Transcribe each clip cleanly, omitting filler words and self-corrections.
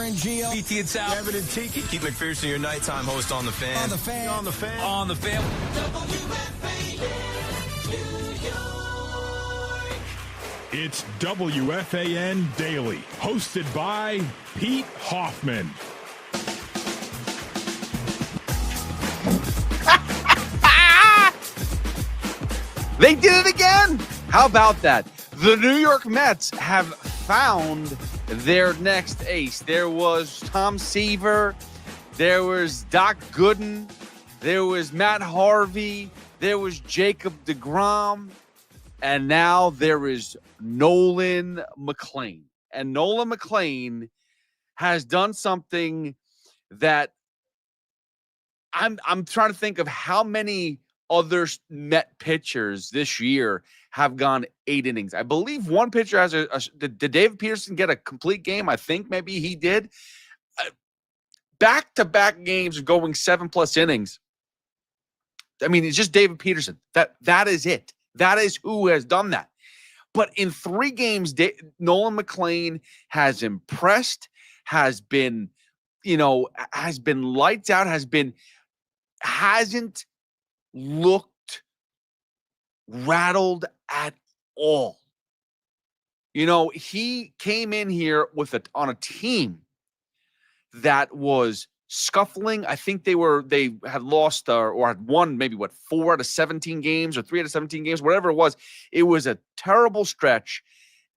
Hammer and Gio. BT and Sal. Kevin and Tiki. Keith McPherson, your nighttime host on The Fan. On the fan. On the fan. On the fan. It's WFAN Daily, hosted by Pete Hoffman. They did it again. How about that? The New York Mets have found their next ace. There was Tom Seaver. There was Doc Gooden. There was Matt Harvey. There was Jacob DeGrom. And now there is Nolan Mlan. And Nolan Mlan has done something that I'm trying to think of how many other Met pitchers this year have gone 8 innings. I believe one pitcher has did David Peterson get a complete game? I think maybe he did. Back-to-back games of going 7+ innings. I mean, it's just David Peterson. That is it. That is who has done that. But in 3 games, Nolan Mlan has impressed, has been lights out, hasn't looked rattled at all. He came in here on a team that was scuffling. I think they had lost or had won maybe 4 out of 17 games or 3 out of 17 games, whatever it was. It was a terrible stretch.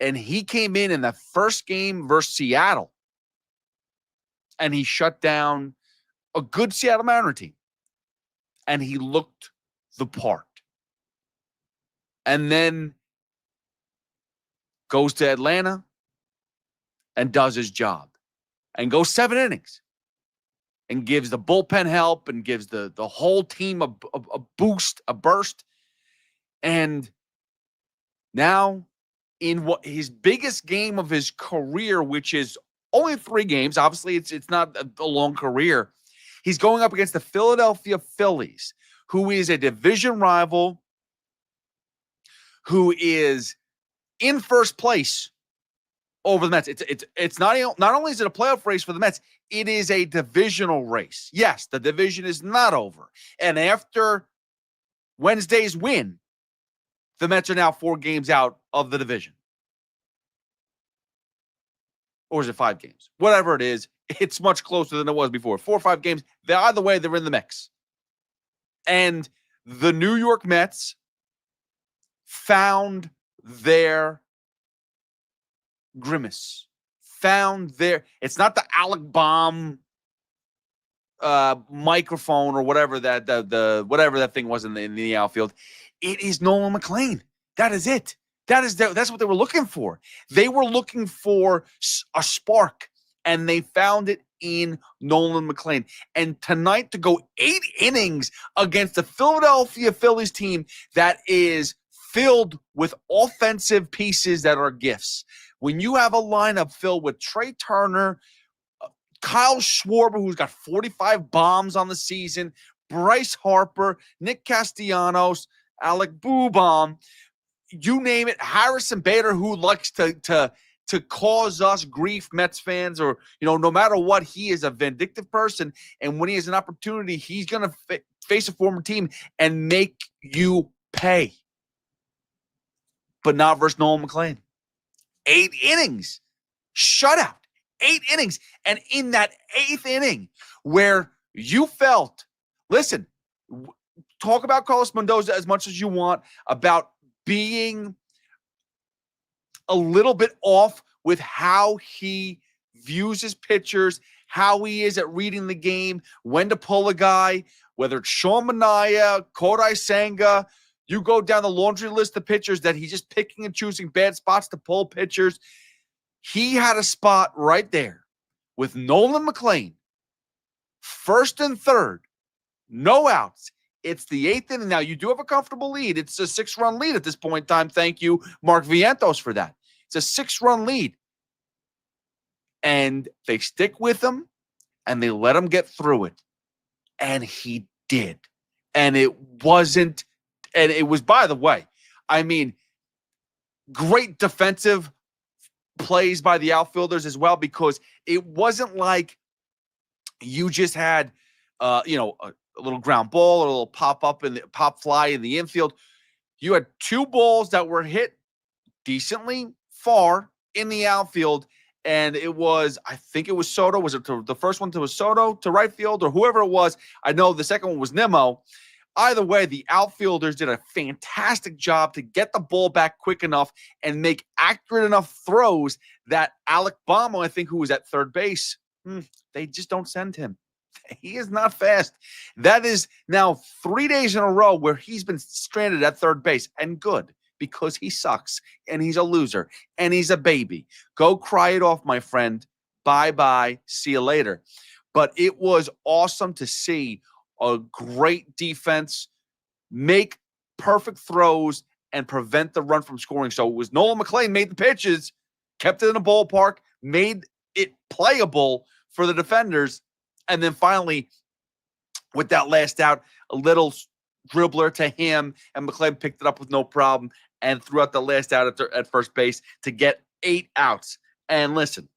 And he came in the first game versus Seattle, and he shut down a good Seattle Mariner team. And he looked the part. And then goes to Atlanta and does his job and goes 7 innings and gives the bullpen help and gives the whole team a boost, a burst. And now in what his biggest game of his career, which is only 3 games, obviously it's not a long career, he's going up against the Philadelphia Phillies, who is a division rival, who is in first place over the Mets. It's not only is it a playoff race for the Mets, it is a divisional race. Yes, the division is not over. And after Wednesday's win, the Mets are now 4 games out of the division. Or is it 5 games? Whatever it is, it's much closer than it was before. 4 or 5 games. Either way, they're in the mix. And the New York Mets found their grimace. It's not the Alec Baum microphone or whatever whatever that thing was in the outfield. It is Nolan Mlan. That is it. That's what they were looking for. They were looking for a spark, and they found it in Nolan Mlan. And tonight, to go 8 innings against the Philadelphia Phillies team that is filled with offensive pieces that are gifts. When you have a lineup filled with Trey Turner, Kyle Schwarber, who's got 45 bombs on the season, Bryce Harper, Nick Castellanos, Alec Boobom, you name it, Harrison Bader, who likes to cause us grief, Mets fans, or, no matter what, he is a vindictive person. And when he has an opportunity, he's going to face a former team and make you pay. But not versus Nolan Mlan. 8 innings, shutout, 8 innings. And in that 8th inning where you felt, listen, talk about Carlos Mendoza as much as you want, about being a little bit off with how he views his pitchers, how he is at reading the game, when to pull a guy, whether it's Sean Manaea, Kodai Senga. You go down the laundry list of pitchers that he's just picking and choosing bad spots to pull pitchers. He had a spot right there with Nolan Mlan, 1st and 3rd, no outs. It's the 8th inning. Now, you do have a comfortable lead. It's a 6-run lead at this point in time. Thank you, Mark Vientos, for that. It's a 6-run lead. And they stick with him, and they let him get through it. And he did. And it wasn't, and it was, by the way, I mean, great defensive plays by the outfielders as well, because it wasn't like you just had, a little ground ball or a little pop fly in the infield. You had two balls that were hit decently far in the outfield, and I think it was Soto. Was it the first one to Soto to right field or whoever it was? I know the second one was Nimmo. Either way, the outfielders did a fantastic job to get the ball back quick enough and make accurate enough throws that Alec Bomo, I think, who was at third base, they just don't send him. He is not fast. That is now 3 days in a row where he's been stranded at third base, and good, because he sucks and he's a loser and he's a baby. Go cry it off, my friend. Bye-bye. See you later. But it was awesome to see a great defense make perfect throws and prevent the run from scoring. So it was Nolan Mlan made the pitches, kept it in the ballpark, made it playable for the defenders. And then finally, with that last out, a little dribbler to him, and McLean picked it up with no problem and threw out the last out at first base to get 8 outs. And listen,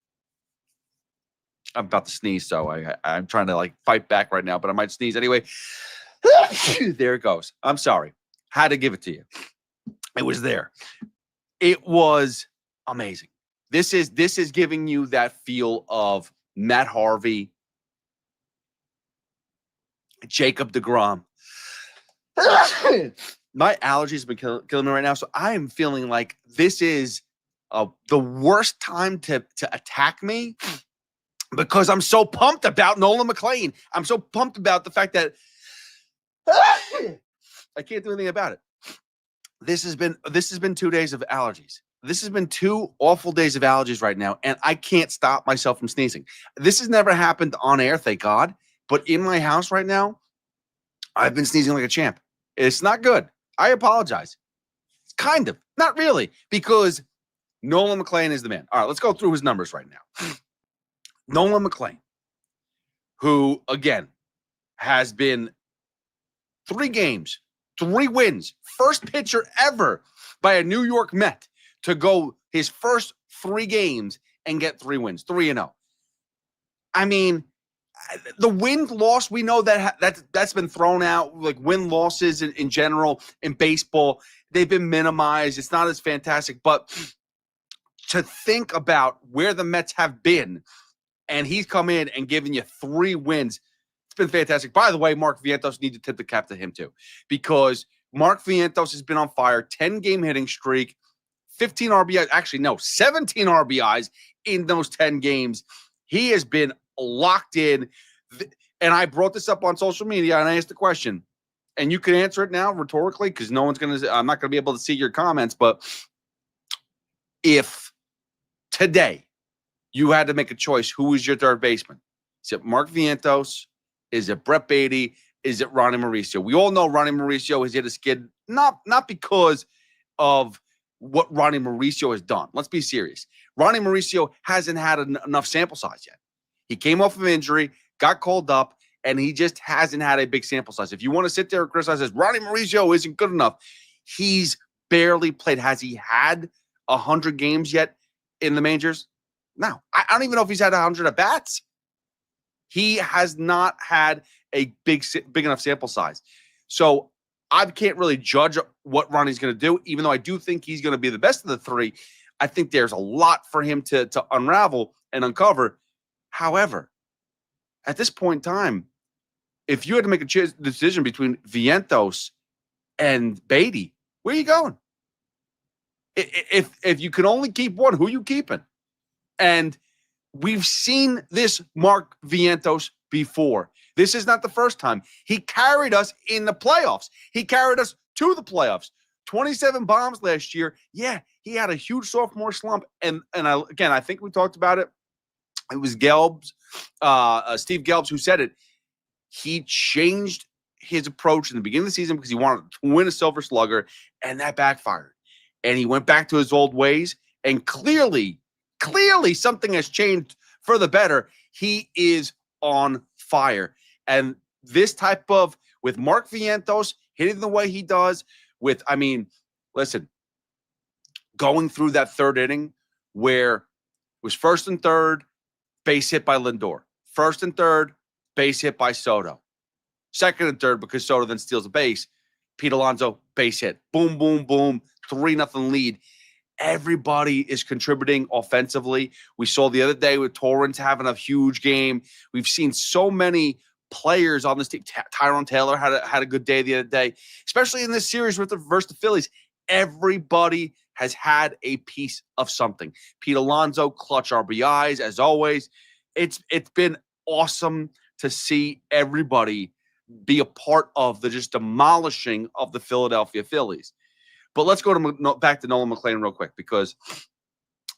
I'm about to sneeze, so I'm trying to fight back right now, but I might sneeze anyway. There it goes. I'm sorry. Had to give it to you. It was there. It was amazing. This is giving you that feel of Matt Harvey, Jacob DeGrom. My allergies have been killing me right now, so I am feeling like this is the worst time to attack me, because I'm so pumped about Nolan Mlan. I'm so pumped about the fact that I can't do anything about it. This has been 2 days of allergies. This has been 2 awful days of allergies right now, and I can't stop myself from sneezing. This has never happened on air, thank God. But in my house right now, I've been sneezing like a champ. It's not good. I apologize. Kind of. Not really, because Nolan Mlan is the man. All right, let's go through his numbers right now. Nolan Mlan, who, again, has been 3 games, 3 wins, first pitcher ever by a New York Met to go his first 3 games and get 3 wins, 3-0. I mean, the win-loss, we know that's been thrown out, like win-losses in general in baseball. They've been minimized. It's not as fantastic. But to think about where the Mets have been, and he's come in and given you 3 wins, it's been fantastic. By the way, Mark Vientos, need to tip the cap to him too, because Mark Vientos has been on fire, 10-game hitting streak, 15 RBIs. Actually, no, 17 RBIs in those 10 games. He has been locked in. And I brought this up on social media, and I asked the question, and you can answer it now rhetorically, because I'm not going to be able to see your comments. But if today you had to make a choice, who is your third baseman? Is it Mark Vientos? Is it Brett Beatty? Is it Ronnie Mauricio? We all know Ronnie Mauricio has hit a skid, not because of what Ronnie Mauricio has done. Let's be serious. Ronnie Mauricio hasn't had enough sample size yet. He came off of injury, got called up, and he just hasn't had a big sample size. If you want to sit there and criticize this, Ronnie Mauricio isn't good enough. He's barely played. Has he had 100 games yet in the majors? No. I don't even know if he's had 100 at-bats. He has not had a big enough sample size. So I can't really judge what Ronnie's going to do, even though I do think he's going to be the best of the 3. I think there's a lot for him to unravel and uncover. However, at this point in time, if you had to make a decision between Vientos and Beatty, where are you going? If you can only keep one, who are you keeping? And we've seen this Mark Vientos before. This is not the first time. He carried us in the playoffs. He carried us to the playoffs. 27 bombs last year. Yeah, he had a huge sophomore slump. And I think we talked about it. It was Gelbs, Steve Gelbs, who said it. He changed his approach in the beginning of the season because he wanted to win a Silver Slugger, and that backfired. And he went back to his old ways, and clearly something has changed for the better. He is on fire. And this type of, with Mark Vientos hitting the way he does, listen, going through that 3rd inning where was first and third, base hit by Lindor. First and third, base hit by Soto. Second and third, because Soto then steals a base. Pete Alonso, base hit. Boom, boom, boom. 3-0 lead. Everybody is contributing offensively. We saw the other day with Torrance having a huge game. We've seen so many players on this team. Tyrone Taylor had a good day the other day, especially in this series versus the Phillies. Everybody has had a piece of something. Pete Alonso, clutch RBIs, as always. It's been awesome to see everybody be a part of the just demolishing of the Philadelphia Phillies. But let's go back to Nolan Mlan real quick, because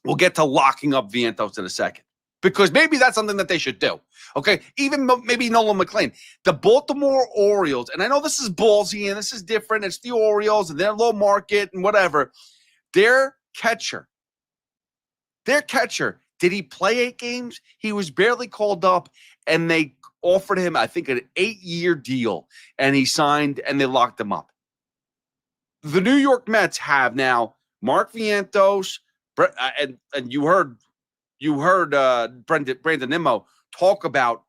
we'll get to locking up Vientos in a second. Because maybe that's something that they should do. Okay, even maybe Nolan Mlan. The Baltimore Orioles, and I know this is ballsy and this is different. It's the Orioles and their low market and whatever. Their catcher, did he play 8 games? He was barely called up, and they offered him, I think, an 8-year deal, and he signed, and they locked him up. The New York Mets have now Mark Vientos, and you heard Brandon Nimmo talk about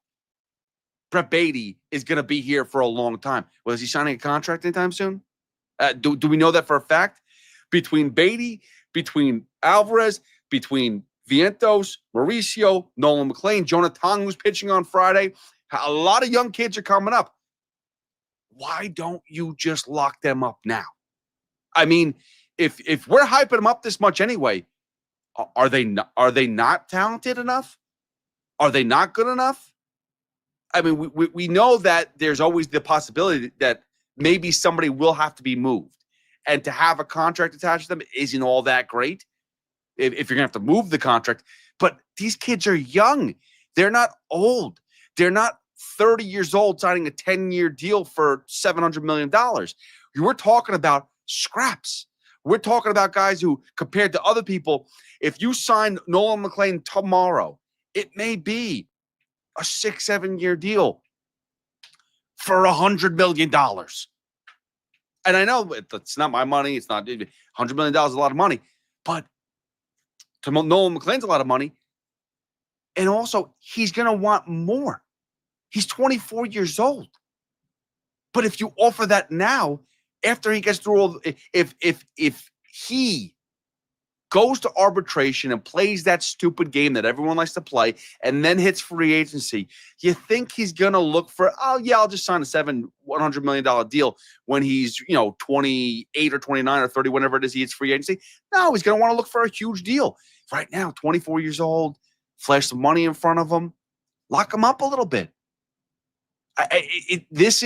Brett Beatty is going to be here for a long time. Well, is he signing a contract anytime soon? Do we know that for a fact? Between Beatty, between Alvarez, between Vientos, Mauricio, Nolan Mlan, Jonah Tong, who's pitching on Friday, a lot of young kids are coming up. Why don't you just lock them up now? I mean, if we're hyping them up this much anyway, are they not talented enough? Are they not good enough? I mean, we know that there's always the possibility that maybe somebody will have to be moved. And to have a contract attached to them isn't all that great if you're going to have to move the contract. But these kids are young. They're not old. They're not 30 years old signing a 10-year deal for $700 million. We're talking about scraps. We're talking about guys who, compared to other people, if you sign Nolan Mlan tomorrow, it may be a 6-7 year deal for $100 million. And I know it's not my money. It's not $100 million is a lot of money, but to Nolan Mclean's a lot of money. And also, he's going to want more. He's 24 years old. But if you offer that now, after he gets through all, if he goes to arbitration and plays that stupid game that everyone likes to play and then hits free agency, you think he's going to look for, oh, yeah, I'll just sign a $100 million deal when he's, 28 or 29 or 30, whenever it is he hits free agency? No, he's going to want to look for a huge deal. Right now, 24 years old, flash some money in front of him, lock him up a little bit. This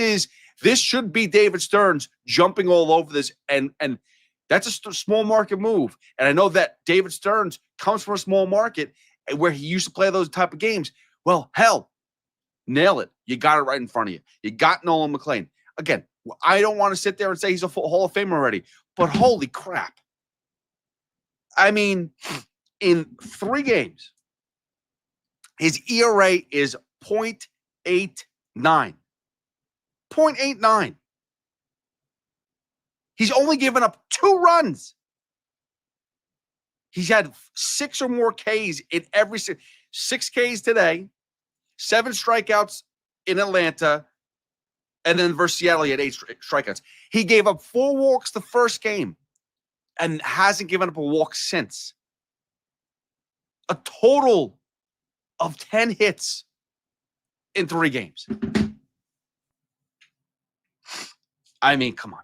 should be David Stearns jumping all over this, and that's a small market move. And I know that David Stearns comes from a small market where he used to play those type of games. Well, hell, nail it. You got it right in front of you. You got Nolan Mlan. Again, I don't want to sit there and say he's a Hall of Famer already, but holy crap. I mean, in 3 games, his ERA is 0.89. 0.89. He's only given up 2 runs. He's had 6 or more Ks in every 6 Ks today, 7 strikeouts in Atlanta, and then versus Seattle, he had 8 strikeouts. He gave up 4 walks the first game and hasn't given up a walk since. A total of 10 hits in 3 games. I mean, come on.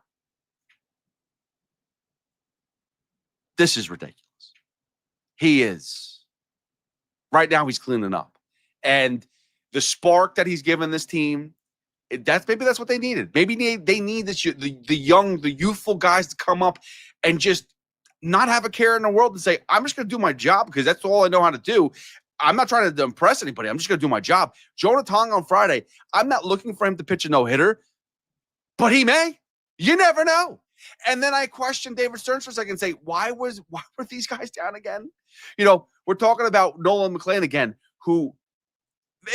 This is ridiculous. He is. Right now, he's cleaning up. And the spark that he's given this team, maybe that's what they needed. Maybe they need the youthful guys to come up and just not have a care in the world and say, I'm just going to do my job because that's all I know how to do. I'm not trying to impress anybody. I'm just going to do my job. Jonah Tong on Friday, I'm not looking for him to pitch a no-hitter, but he may. You never know. And then I questioned David Stearns for a second and say, why were these guys down again? We're talking about Nolan Mlan again, who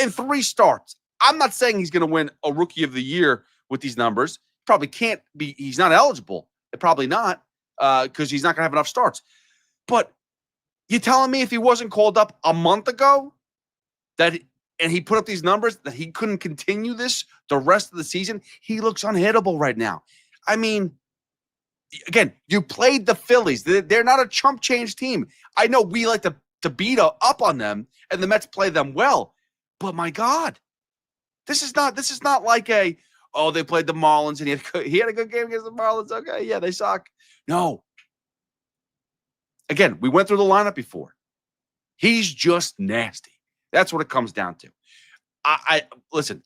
in 3 starts, I'm not saying he's going to win a Rookie of the Year with these numbers. Probably can't be. He's not eligible. Probably not because he's not going to have enough starts. But You telling me if he wasn't called up a month ago and he put up these numbers that he couldn't continue this the rest of the season? He looks unhittable right now. I mean, again, you played the Phillies. They're not a chump change team. I know we like to beat up on them, and the Mets play them well. But my God, this is not like they played the Marlins and he had a good game against the Marlins. Okay, yeah, they suck. No. Again, we went through the lineup before. He's just nasty. That's what it comes down to. I listen.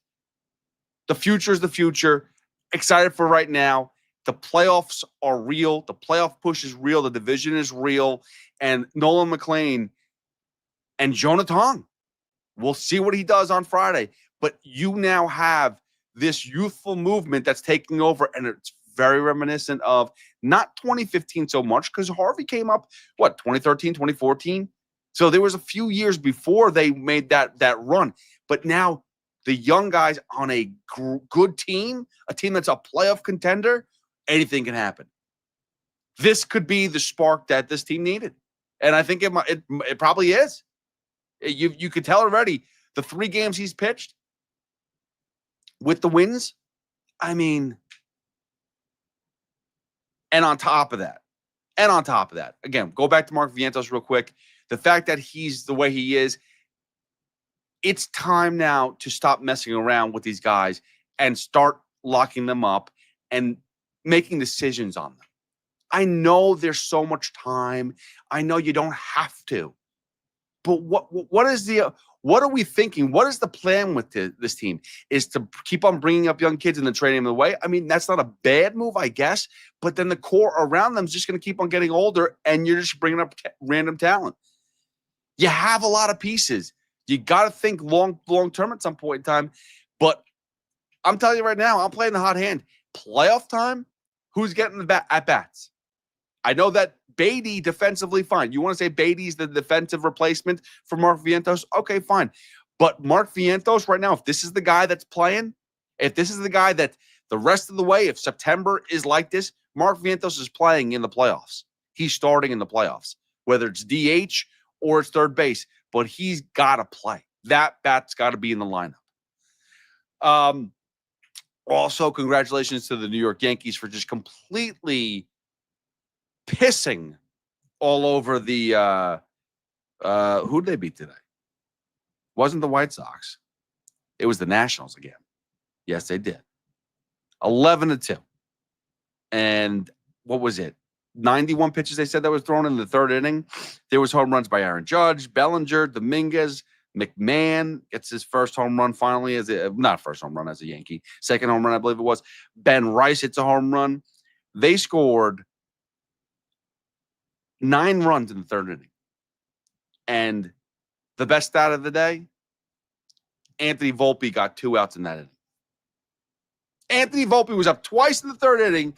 The future is the future. Excited for right now. The playoffs are real. The playoff push is real. The division is real. And Nolan Mlan and Jonah Tong, we'll see what he does on Friday. But you now have this youthful movement that's taking over, and it's very reminiscent of not 2015 so much because Harvey came up, 2013, 2014? So there was a few years before they made that run. But now the young guys on a good team, a team that's a playoff contender, anything can happen. This could be the spark that this team needed. And I think it probably is. You could tell already the 3 games he's pitched with the wins. I mean, and on top of that, again, go back to Mark Vientos real quick. The fact that he's the way he is, it's time now to stop messing around with these guys and start locking them up and making decisions on them. I know there's so much time. I know you don't have to. But what are we thinking? What is the plan with this team? Is to keep on bringing up young kids and then trading them away? I mean, that's not a bad move, I guess. But then the core around them is just going to keep on getting older, and you're just bringing up random talent. You have a lot of pieces. You got to think long term at some point in time. But I'm telling you right now, I'm playing the hot hand. Playoff time, who's getting the at-bats? I know that Beatty defensively, fine. You want to say Beatty's the defensive replacement for Mark Vientos? Okay, fine. But Mark Vientos right now, if this is the guy that's playing, if this is the guy that the rest of the way, if September is like this, Mark Vientos is playing in the playoffs. He's starting in the playoffs, whether it's DH or it's third base, but he's got to play. That bat's got to be in the lineup. Also, congratulations to the New York Yankees for just completely pissing all over the who did they beat today? Wasn't the White Sox. It was the Nationals again. Yes, they did. 11-2. And what was it? 91 pitches they said that was thrown in the third inning. There was home runs by Aaron Judge, Bellinger, Dominguez, McMahon gets his first home run finally as a Yankee. Second home run, I believe it was. Ben Rice hits a home run. They scored 9 runs in the third inning. And the best stat of the day, Anthony Volpe got 2 outs in that inning. Anthony Volpe was up twice in the third inning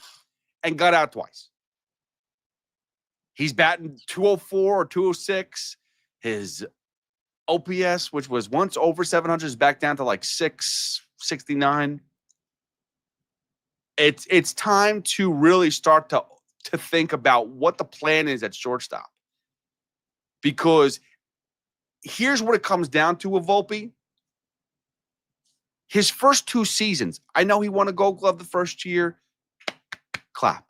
and got out twice. He's batting 204 or 206. His OPS, which was once over 700, is back down to like 669. It's time to really start to think about what the plan is at shortstop. Because here's what it comes down to with Volpe. His first 2 seasons, I know he won a Gold Glove the first year. Clap.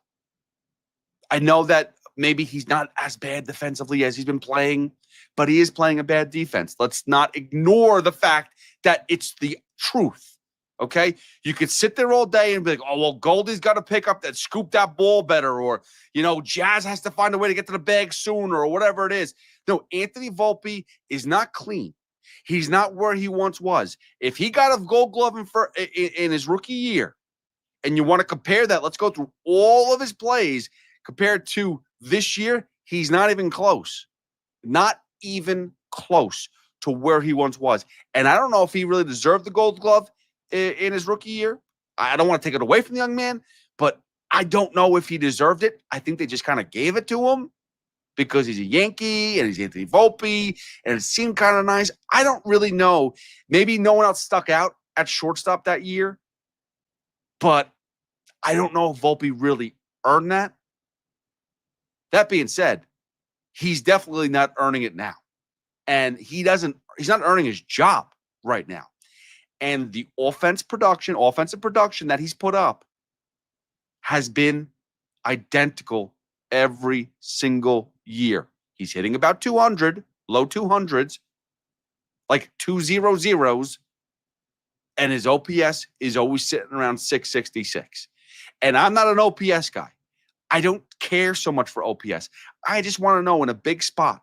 I know that maybe he's not as bad defensively as he's been playing, but he is playing a bad defense. Let's not ignore the fact that it's the truth, okay? You could sit there all day and be like, oh, well, Goldie's got to pick up that scoop that ball better, or, Jazz has to find a way to get to the bag sooner, or whatever it is. No, Anthony Volpe is not clean. He's not where he once was. If he got a Gold Glove in his rookie year, and you want to compare that, let's go through all of his plays compared to this year, he's not even close. Not even close to where he once was. And I don't know if he really deserved the Gold Glove in his rookie year. I don't want to take it away from the young man, but I don't know if he deserved it. I think they just kind of gave it to him because he's a Yankee and he's Anthony Volpe, and it seemed kind of nice. I don't really know. Maybe no one else stuck out at shortstop that year, but I don't know if Volpe really earned that. That being said, he's definitely not earning it now. And he's not earning his job right now. And the offensive production that he's put up has been identical every single year. He's hitting about 200, low 200s, like 200s, and his OPS is always sitting around 666. And I'm not an OPS guy. I don't care so much for OPS. I just want to know in a big spot,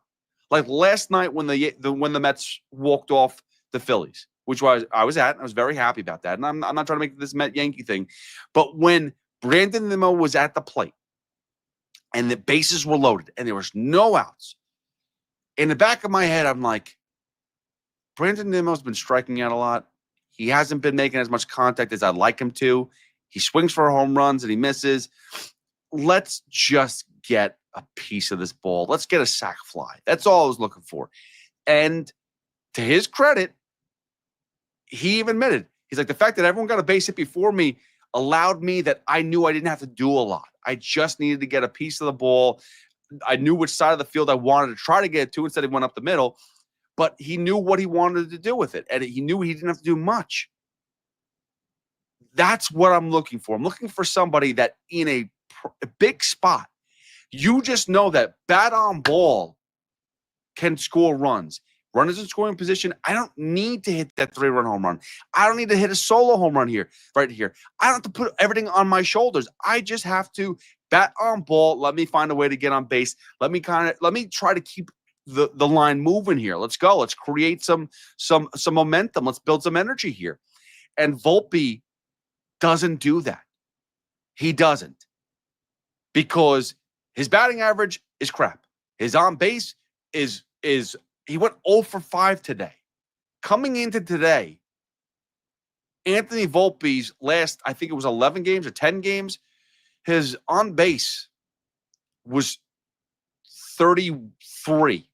like last night when the Mets walked off the Phillies, which I was at, and I was very happy about that. And I'm not trying to make this Met Yankee thing, but when Brandon Nimmo was at the plate and the bases were loaded and there was no outs, in the back of my head, I'm like, Brandon Nimmo's been striking out a lot. He hasn't been making as much contact as I'd like him to. He swings for home runs and he misses. Let's just get a piece of this ball. Let's get a sac fly. That's all I was looking for. And to his credit, he even admitted, he's like, the fact that everyone got a base hit before me allowed me that I knew I didn't have to do a lot. I just needed to get a piece of the ball. I knew which side of the field I wanted to try to get it to instead of went up the middle. But he knew what he wanted to do with it, and he knew he didn't have to do much. That's what I'm looking for. I'm looking for somebody that in a big spot, you just know that bat on ball can score runs. Runners in scoring position, I don't need to hit that 3-run home run. I don't need to hit a solo home run right here. I don't have to put everything on my shoulders. I just have to bat on ball. Let me find a way to get on base. Let me try to keep the line moving here. Let's go. Let's create some momentum. Let's build some energy here. And Volpe doesn't do that. He doesn't. Because his batting average is crap. His on base is he went 0 for 5 today. Coming into today, Anthony Volpe's last, I think it was 11 games or 10 games, his on base was 33.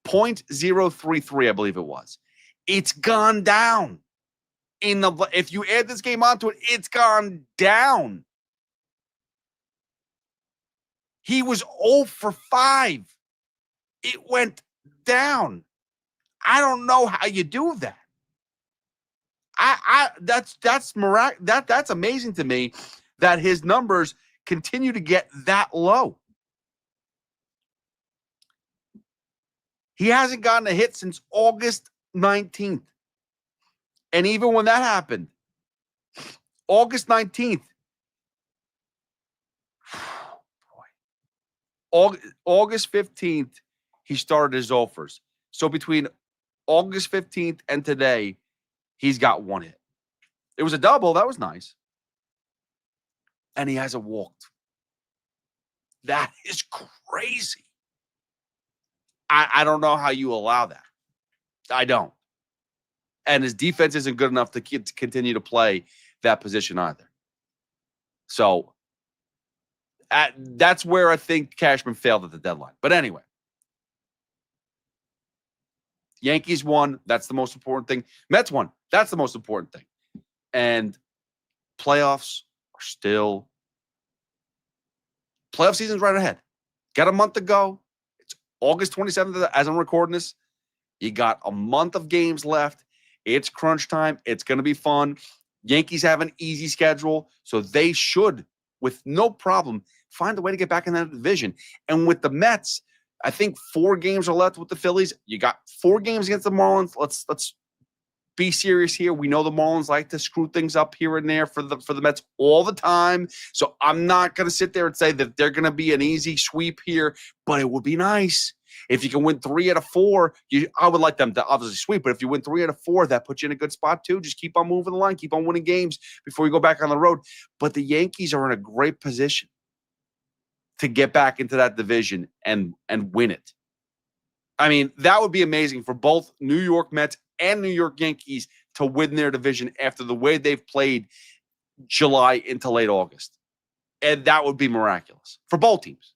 0.033, I believe it was. It's gone down. If you add this game onto it, it's gone down. He was 0 for 5. It went down. I don't know how you do that. That's amazing to me that his numbers continue to get that low. He hasn't gotten a hit since August 19th. And even when that happened, August 15th, he started his offers. So between August 15th and today, he's got one hit. It was a double. That was nice. And he hasn't walked. That is crazy. I don't know how you allow that. I don't. And his defense isn't good enough to continue to play that position either. So that's where I think Cashman failed at the deadline. But anyway, Yankees won. That's the most important thing. Mets won. That's the most important thing. And playoffs are still. Playoff season's right ahead. Got a month to go. August 27th, as I'm recording this, you got a month of games left. It's crunch time. It's going to be fun. Yankees have an easy schedule, so they should, with no problem, find a way to get back in that division. And with the Mets, I think 4 games are left with the Phillies. You got 4 games against the Marlins. Let's be serious here. We know the Marlins like to screw things up here and there for the Mets all the time. So I'm not going to sit there and say that they're going to be an easy sweep here, but it would be nice. If you can win 3 out of 4, I would like them to obviously sweep, but if you win 3 out of 4, that puts you in a good spot too. Just keep on moving the line, keep on winning games before you go back on the road. But the Yankees are in a great position to get back into that division and win it. I mean, that would be amazing for both New York Mets and New York Yankees to win their division after the way they've played July into late August. And that would be miraculous for both teams.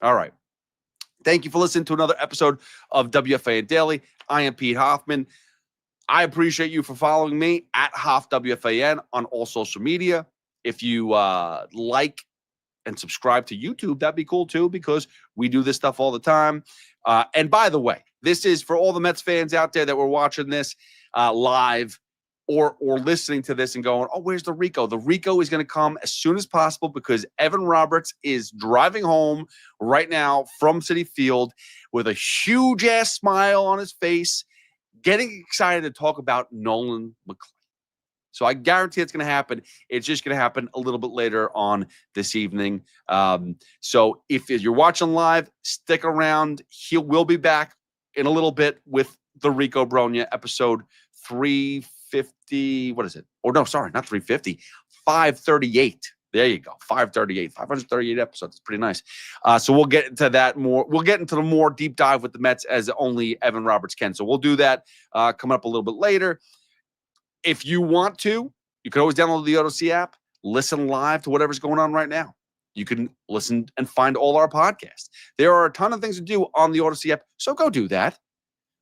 All right. Thank you for listening to another episode of WFAN Daily. I am Pete Hoffman. I appreciate you for following me at Hoff WFAN on all social media. If you like and subscribe to YouTube, that'd be cool too, because we do this stuff all the time. And by the way, this is for all the Mets fans out there that were watching this live or listening to this and going, oh, where's the Rico? The Rico is going to come as soon as possible because Evan Roberts is driving home right now from Citi Field with a huge-ass smile on his face, getting excited to talk about Nolan Mlan. So I guarantee it's going to happen. It's just going to happen a little bit later on this evening. So if you're watching live, stick around. We'll be back in a little bit with the Rico Brogna episode 350. What is it? Oh, no, sorry, not 350. 538. There you go. 538. 538 episodes. It's pretty nice. So we'll get into that more. We'll get into the more deep dive with the Mets as only Evan Roberts can. So we'll do that coming up a little bit later. If you want to, you can always download the Odyssey app, listen live to whatever's going on right now. You can listen and find all our podcasts. There are a ton of things to do on the Odyssey app, so go do that.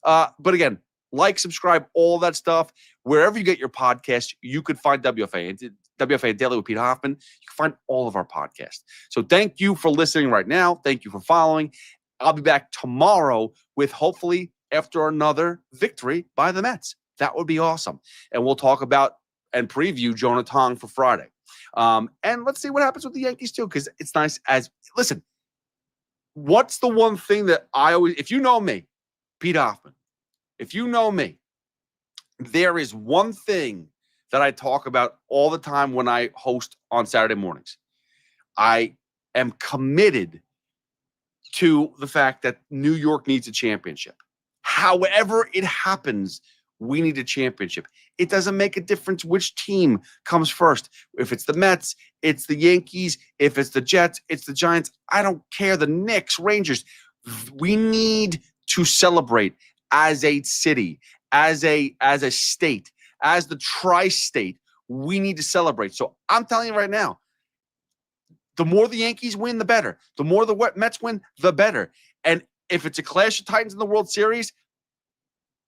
But again, like, subscribe, all that stuff. Wherever you get your podcast, you could find WFAN Daily with Pete Hoffman. You can find all of our podcasts. So thank you for listening right now. Thank you for following. I'll be back tomorrow with hopefully after another victory by the Mets. That would be awesome. And we'll talk about and preview Jonah Tong for Friday. And let's see what happens with the Yankees too, because it's nice listen, what's the one thing that I always, if you know me, Pete Hoffman, if you know me, there is one thing that I talk about all the time when I host on Saturday mornings. I am committed to the fact that New York needs a championship. However it happens, we need a championship. It doesn't make a difference which team comes first. If it's the Mets, it's the Yankees. If it's the Jets, it's the Giants. I don't care. The Knicks, Rangers. We need to celebrate as a city, as a state, as the tri-state. We need to celebrate. So I'm telling you right now, the more the Yankees win, the better. The more the Mets win, the better. And if it's a clash of Titans in the World Series,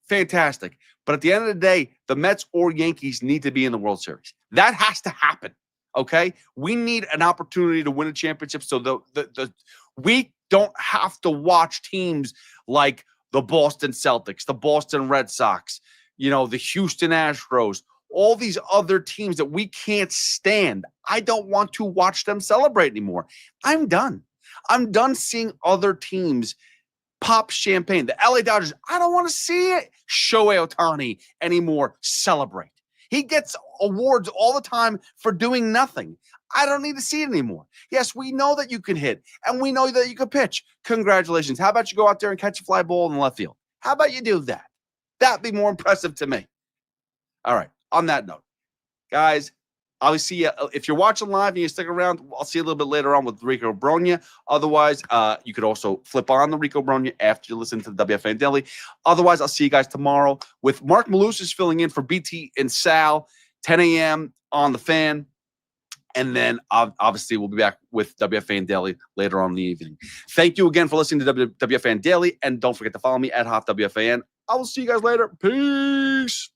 fantastic. But at the end of the day, the Mets or Yankees need to be in the World Series. That has to happen, okay? We need an opportunity to win a championship so we don't have to watch teams like the Boston Celtics, the Boston Red Sox, the Houston Astros, all these other teams that we can't stand. I don't want to watch them celebrate anymore. I'm done. I'm done seeing other teams pop champagne. The LA Dodgers, I don't want to see it. Shohei Ohtani anymore celebrate. He gets awards all the time for doing nothing. I don't need to see it anymore. Yes, we know that you can hit, and we know that you can pitch. Congratulations. How about you go out there and catch a fly ball in the left field? How about you do that? That'd be more impressive to me. All right. On that note, guys, I'll see you. If you're watching live and you stick around, I'll see you a little bit later on with Rico Brogna. Otherwise, you could also flip on the Rico Brogna after you listen to the WFAN Daily. Otherwise, I'll see you guys tomorrow with Mark Malusis filling in for BT and Sal, 10 a.m. on the Fan. And then obviously we'll be back with WFAN Daily later on in the evening. Thank you again for listening to WFAN Daily. And don't forget to follow me at Hoff WFAN. I will see you guys later. Peace.